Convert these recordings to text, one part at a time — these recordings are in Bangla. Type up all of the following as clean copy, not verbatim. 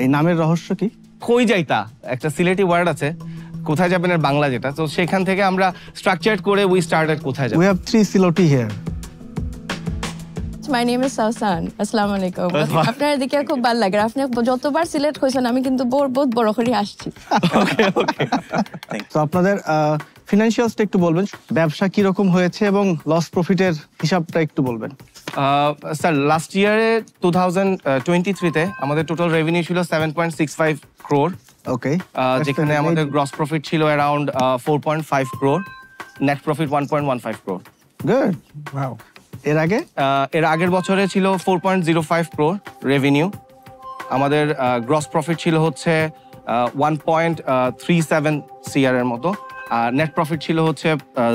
এই নামের রহস্য কি? কই যাইতা একটা সিলেটি ওয়ার্ড আছে, কোথায় যাবেন এর বাংলা যেটা, তো সেখান থেকে আমরা স্ট্রাকচার্ড করে উই স্টার্টেড কোথায় যাবেন। We have 3 Siloti here. My name is Sausan. Assalamu alaikum. আপনার এদিকে খুব ভালো লাগে, আপনি যতবার সিলেট হয়েছেন আমি কিন্তু বহুত বড় করে আসছি। ওকে ওকে। তো আপনাদের ফিনান্সিয়ালসটা একটু বলবেন, ব্যবসা কি রকম হয়েছে এবং লস প্রফিটের হিসাবটা একটু বলবেন। স্যার লাস্ট ইয়ারে 2023 তে আমাদের টোটাল রেভিনিউ ছিল 7.65 crore, ওকে, যেখানে আমাদের গ্রস প্রফিট ছিল around 4.5 crore, net profit 1.15 crore। Good, wow. এর আগের বছরে ছিল 4.05 crore রেভিনিউ, আমাদের গ্রস প্রফিট ছিল হচ্ছে 1.37 CR এর মতো, আর নেট প্রফিট ছিল হচ্ছে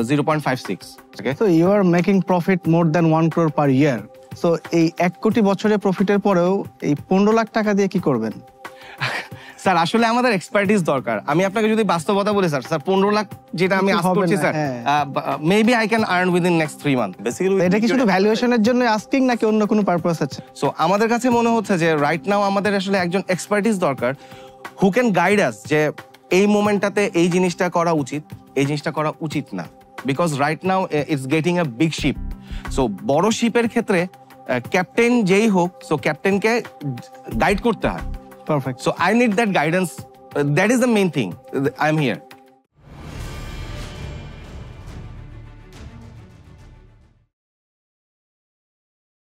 0.56। So you are making profit more than 1 crore per year. So এই 1 কোটি বছরে প্রফিটের পরেও এই 15 লাখ টাকা দিয়ে কি করবেন? স্যার আসলে আমাদের এক্সপার্টিস দরকার। আমি আপনাকে যদি বাস্তবতা বলি স্যার, 15 লাখ যেটা আমি আস্ক করছি sir, maybe I can earn within next 3 month. Basically এটা কি শুধু ভ্যালুয়েশনের জন্য আস্কিং নাকি অন্য কোনো পারপাস আছে? সো আমাদের কাছে মনে হচ্ছে যে রাইট নাও আমাদের আসলে একজন এক্সপার্টিস দরকার হু ক্যান গাইড আস যে এই মোমেন্টটাতে এই জিনিসটা করা উচিত, এই জিনিসটা করা উচিত না, because right now it's getting a big ship. So বড় শিপের ক্ষেত্রে ক্যাপ্টেন যেই হোক, সো ক্যাপ্টেনকে গাইড করতে হয়। Perfect. So I need that guidance. That is the main thing. I am here.